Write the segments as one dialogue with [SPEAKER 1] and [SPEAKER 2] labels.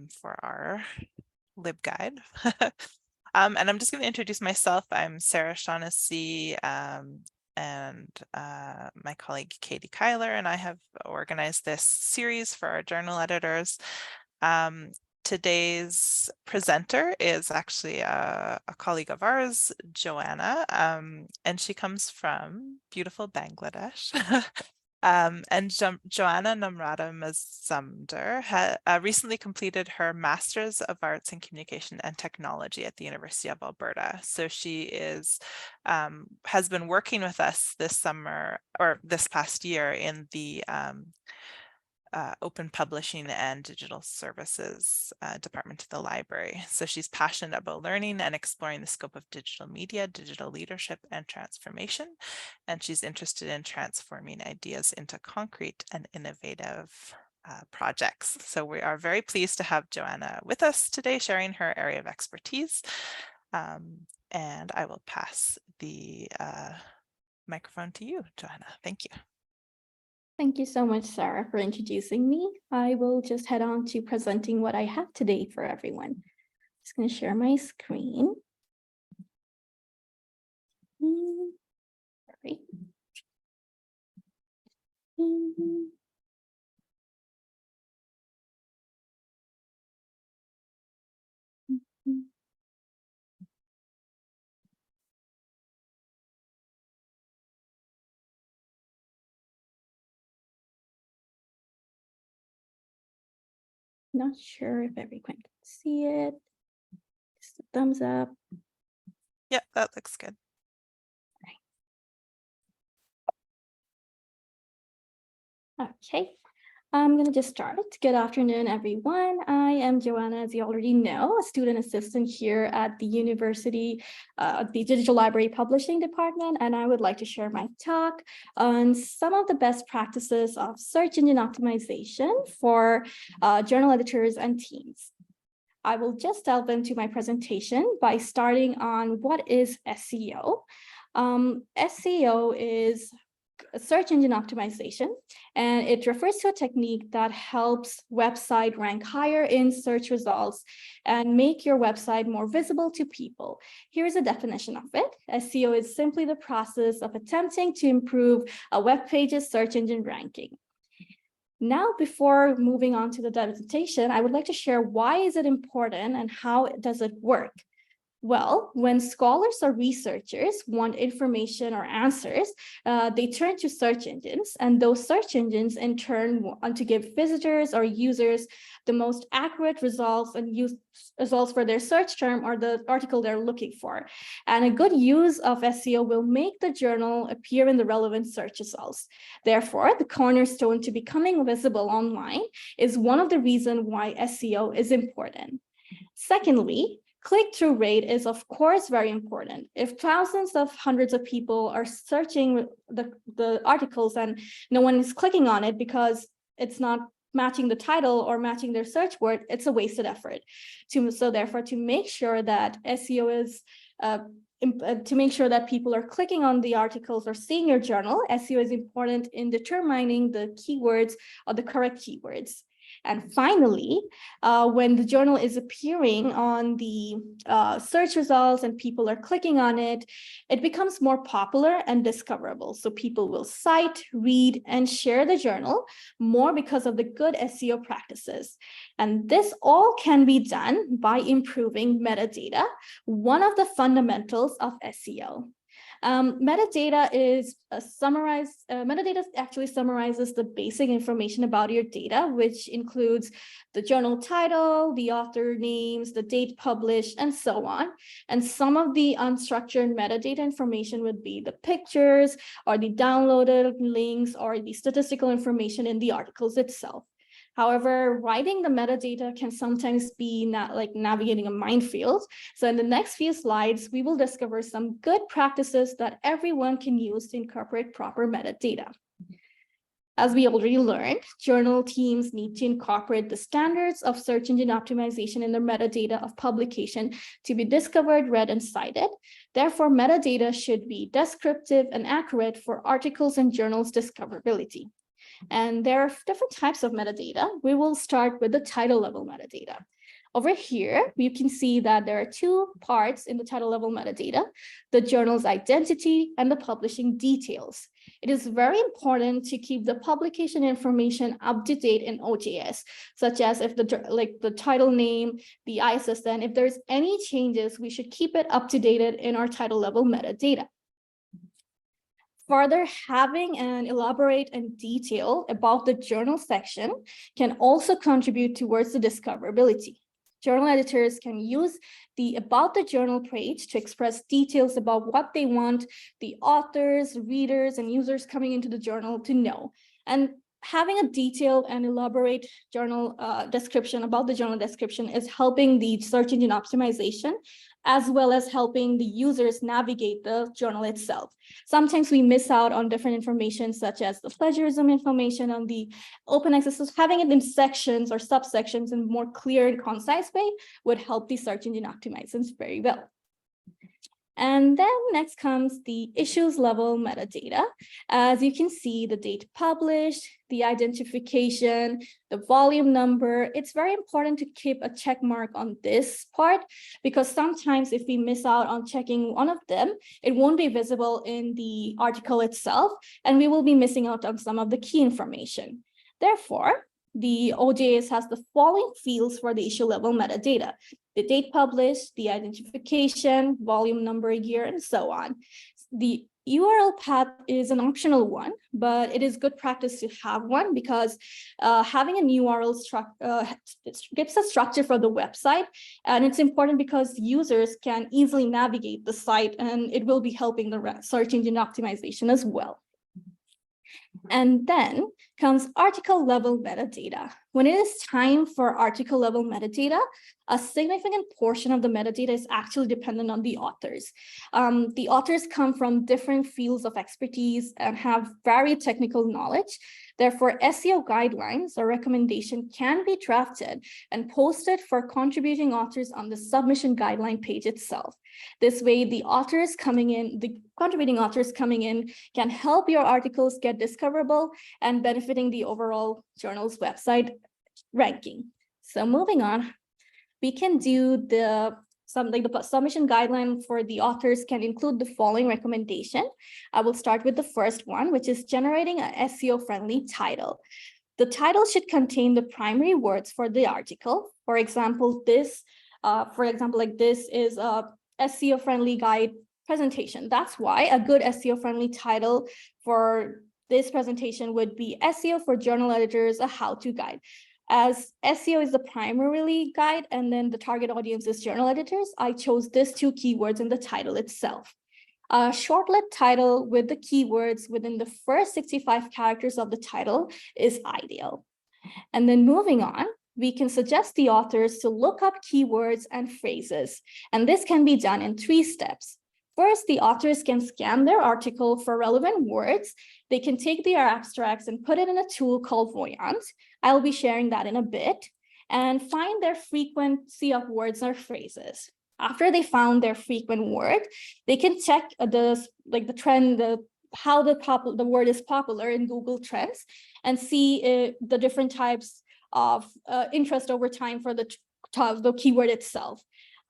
[SPEAKER 1] for our LibGuide. And I'm just going to introduce myself. I'm Sarah Shaughnessy, and my colleague Katie Kyler and I have organized this series for our journal editors. Today's presenter is actually a colleague of ours, Joanna, and she comes from beautiful Bangladesh. And Joanna Namrata Mazumdar recently completed her Master's of Arts in Communication and Technology at the University of Alberta. So she has been working with us this summer or this past year in the Open Publishing and Digital Services Department of the Library. So she's passionate about learning and exploring the scope of digital media, digital leadership, and transformation. And she's interested in transforming ideas into concrete and innovative projects. So we are very pleased to have Joanna with us today, sharing her area of expertise. And I will pass the microphone to you, Joanna. Thank you.
[SPEAKER 2] Thank you so much, Sarah, for introducing me. I will just head on to presenting what I have today for everyone. Just going to share my screen. Sorry. Not sure if everyone can see it. Just a thumbs up.
[SPEAKER 1] Yeah, that looks good.
[SPEAKER 2] Okay, I'm going to just start. Good afternoon, everyone. I am Joanna, as you already know, a student assistant here at the University, the Digital Library Publishing Department, and I would like to share my talk on some of the best practices of search engine optimization for journal editors and teams. I will just delve into my presentation by starting on what is SEO. SEO is search engine optimization, and it refers to a technique that helps website rank higher in search results and make your website more visible to people. Here's a definition of it. SEO is simply the process of attempting to improve a web page's search engine ranking. Now, before moving on to the presentation, I would like to share why is it important and how does it work. Well, when scholars or researchers want information or answers, they turn to search engines, and those search engines in turn want to give visitors or users the most accurate results and results for their search term or the article they're looking for. And a good use of SEO will make the journal appear in the relevant search results. Therefore, the cornerstone to becoming visible online is one of the reasons why SEO is important. Secondly, click-through rate is, of course, very important. If thousands of hundreds of people are searching the articles and no one is clicking on it because it's not matching the title or matching their search word, it's a wasted effort. So therefore, to make sure that SEO is to make sure that people are clicking on the articles or seeing your journal, SEO is important in determining the keywords or the correct keywords. And finally, when the journal is appearing on the search results and people are clicking on it, it becomes more popular and discoverable. So people will cite, read, and share the journal more because of the good SEO practices. And this all can be done by improving metadata, one of the fundamentals of SEO. Metadata actually summarizes the basic information about your data, which includes the journal title, the author names, the date published, and so on. And some of the unstructured metadata information would be the pictures or the downloaded links or the statistical information in the articles itself. However, writing the metadata can sometimes be not like navigating a minefield. So in the next few slides, we will discover some good practices that everyone can use to incorporate proper metadata. As we already learned, journal teams need to incorporate the standards of search engine optimization in their metadata of publication to be discovered, read, and cited. Therefore, metadata should be descriptive and accurate for articles and journals discoverability. And there are different types of metadata. We will start with the title level metadata. Over here, you can see that there are two parts in the title level metadata, the journal's identity and the publishing details. It is very important to keep the publication information up to date in OJS, such as if the title name, the ISSN, if there's any changes, we should keep it up to date in our title level metadata. Further, having an elaborate and detail about the journal section can also contribute towards the discoverability. Journal editors can use the About the Journal page to express details about what they want the authors, readers, and users coming into the journal to know. And having a detailed and elaborate journal description about the journal description is helping the search engine optimization, as well as helping the users navigate the journal itself. Sometimes we miss out on different information, such as the plagiarism information on the open access. So having it in sections or subsections in more clear and concise way would help the search engine optimizations very well. And then next comes the issues level metadata. As you can see, the date published, the identification, the volume number. It's very important to keep a check mark on this part, because sometimes if we miss out on checking one of them, it won't be visible in the article itself, and we will be missing out on some of the key information. Therefore, the OJS has the following fields for the issue level metadata: the date published, the identification, volume number, year, and so on. The URL path is an optional one, but it is good practice to have one, because having an URL gives a structure for the website, and it's important because users can easily navigate the site, and it will be helping the search engine optimization as well. And then comes article level metadata. When it is time for article level metadata, a significant portion of the metadata is actually dependent on the authors. The authors come from different fields of expertise and have varied technical knowledge. Therefore, SEO guidelines or recommendation can be drafted and posted for contributing authors on the submission guideline page itself. This way, the contributing authors coming in can help your articles get discoverable and benefiting the overall journal's website ranking. So moving on, we can do the submission guideline for the authors can include the following recommendation. I will start with the first one, which is generating an SEO-friendly title. The title should contain the primary words for the article. For example, this is a SEO-friendly guide presentation. That's why a good SEO-friendly title for this presentation would be SEO for Journal Editors, a how-to guide. As SEO is the primarily guide and then the target audience is journal editors, I chose these two keywords in the title itself. A short-lit title with the keywords within the first 65 characters of the title is ideal. And then moving on, we can suggest the authors to look up keywords and phrases, and this can be done in 3 steps. First, the authors can scan their article for relevant words. They can take their abstracts and put it in a tool called Voyant. I'll be sharing that in a bit, and find their frequency of words or phrases. After they found their frequent word, they can check the trend, how the word is popular in Google Trends, and see the different types of interest over time for the keyword itself.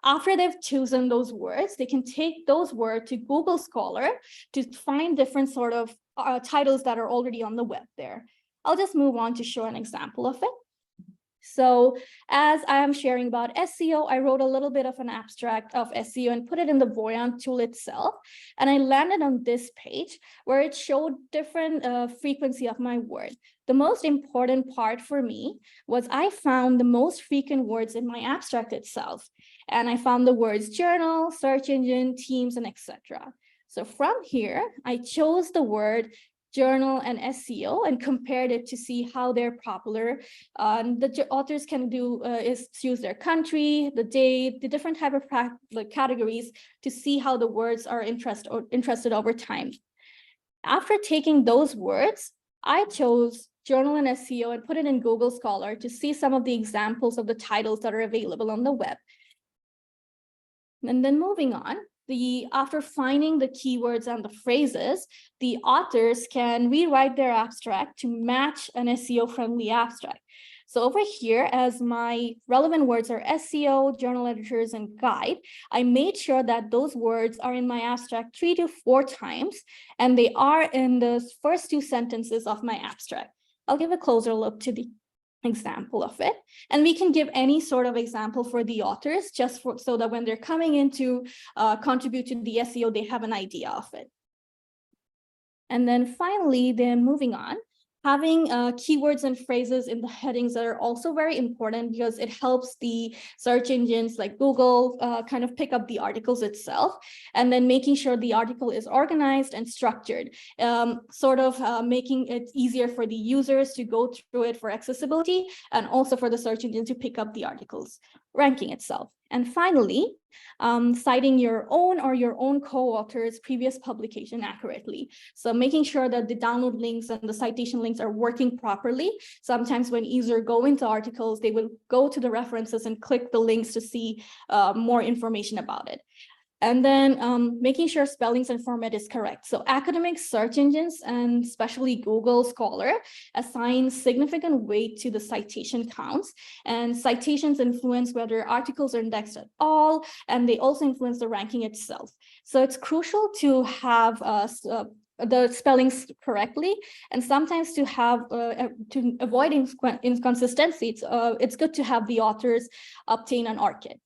[SPEAKER 2] After they've chosen those words, they can take those words to Google Scholar to find different sort of titles that are already on the web there. I'll just move on to show an example of it. So as I am sharing about SEO, I wrote a little bit of an abstract of SEO and put it in the Voyant tool itself. And I landed on this page where it showed different frequency of my word. The most important part for me was I found the most frequent words in my abstract itself. And I found the words journal, search engine, teams, and etc. So from here, I chose the word journal and SEO and compared it to see how they're popular. The authors can do is choose their country, the date, the different type of categories to see how the words are interested over time. After taking those words, I chose journal and SEO and put it in Google Scholar to see some of the examples of the titles that are available on the web. And then moving on, after finding the keywords and the phrases, the authors can rewrite their abstract to match an SEO-friendly abstract. So over here, as my relevant words are SEO, journal editors, and guide, I made sure that those words are in my abstract 3 to 4 times, and they are in the first 2 sentences of my abstract. I'll give a closer look to the example of it, and we can give any sort of example for the authors so that when they're coming in to contribute to the SEO, they have an idea of it. And then finally, then moving on, having keywords and phrases in the headings that are also very important, because it helps the search engines like Google kind of pick up the articles itself, and then making sure the article is organized and structured, making it easier for the users to go through it for accessibility, and also for the search engine to pick up the articles ranking itself. And finally, citing your own or your own co-author's previous publication accurately. So making sure that the download links and the citation links are working properly. Sometimes when users go into articles, they will go to the references and click the links to see more information about it. And then making sure spellings and format is correct. So academic search engines, and especially Google Scholar, assign significant weight to the citation counts, and citations influence whether articles are indexed at all, and they also influence the ranking itself. So it's crucial to have the spellings correctly, and sometimes to have to avoid inconsistency, it's good to have the authors obtain an ORCID.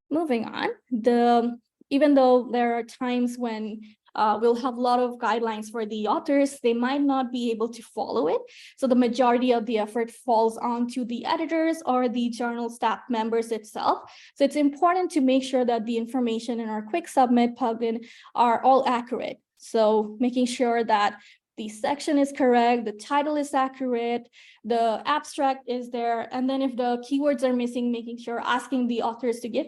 [SPEAKER 2] Moving on, even though there are times when we'll have a lot of guidelines for the authors, they might not be able to follow it. So the majority of the effort falls onto the editors or the journal staff members itself. So it's important to make sure that the information in our Quick Submit plugin are all accurate. So making sure that the section is correct, the title is accurate, the abstract is there, and then if the keywords are missing, making sure asking the authors to give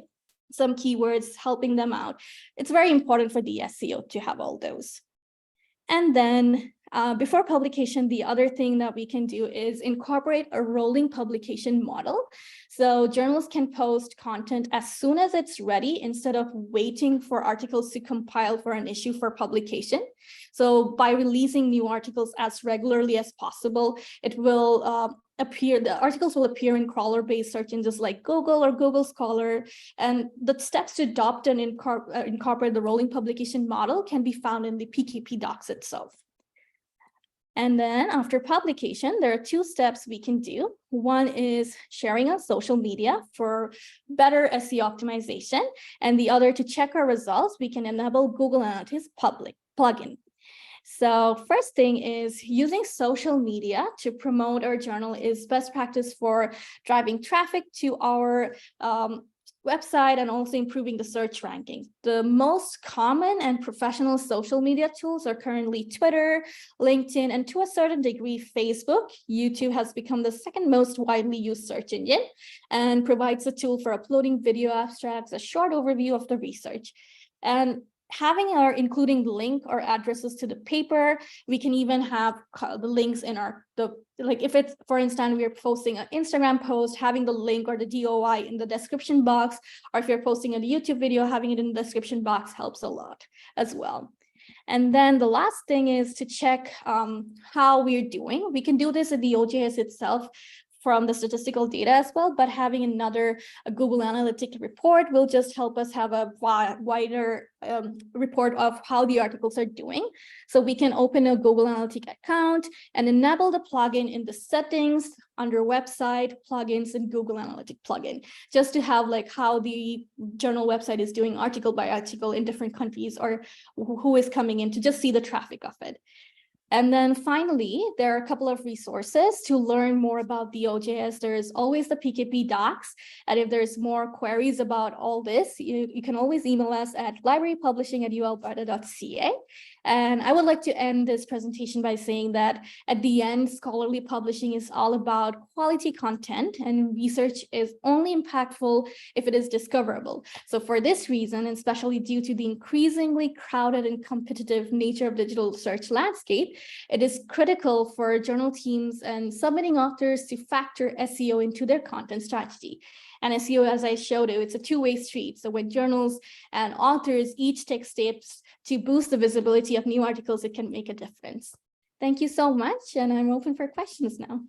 [SPEAKER 2] some keywords, helping them out. It's very important for the SEO to have all those. And then before publication, the other thing that we can do is incorporate a rolling publication model. So journals can post content as soon as it's ready, instead of waiting for articles to compile for an issue for publication. So by releasing new articles as regularly as possible, it will the articles will appear in crawler-based search engines like Google or Google Scholar, and the steps to adopt and incorporate the rolling publication model can be found in the PKP docs itself. And then after publication, there are 2 steps we can do. One is sharing on social media for better SEO optimization, and the other to check our results, we can enable Google Analytics public plugin. So first thing is using social media to promote our journal is best practice for driving traffic to our website and also improving the search rankings. The most common and professional social media tools are currently Twitter, LinkedIn, and to a certain degree, Facebook. YouTube has become the second most widely used search engine and provides a tool for uploading video abstracts, a short overview of the research. And including the link or addresses to the paper, we can even have the links in like if it's, for instance, we're posting an Instagram post, having the link or the DOI in the description box, or if you're posting a YouTube video, having it in the description box helps a lot as well. And then the last thing is to check how we're doing. We can do this in the OJS itself from the statistical data as well, but having another Google Analytics report will just help us have a wider report of how the articles are doing. So we can open a Google Analytics account and enable the plugin in the settings under website, plugins, and Google Analytics plugin, just to have like how the journal website is doing article by article in different countries, or who is coming in, to just see the traffic of it. And then finally, there are a couple of resources to learn more about the OJS. There's always the PKP docs. And if there's more queries about all this, you can always email us at librarypublishing@ualberta.ca. And I would like to end this presentation by saying that at the end, scholarly publishing is all about quality content, and research is only impactful if it is discoverable. So for this reason, and especially due to the increasingly crowded and competitive nature of digital search landscape, it is critical for journal teams and submitting authors to factor SEO into their content strategy. And SEO, as I showed you, it's a two-way street. So when journals and authors each take steps to boost the visibility of new articles, it can make a difference. Thank you so much, and I'm open for questions now.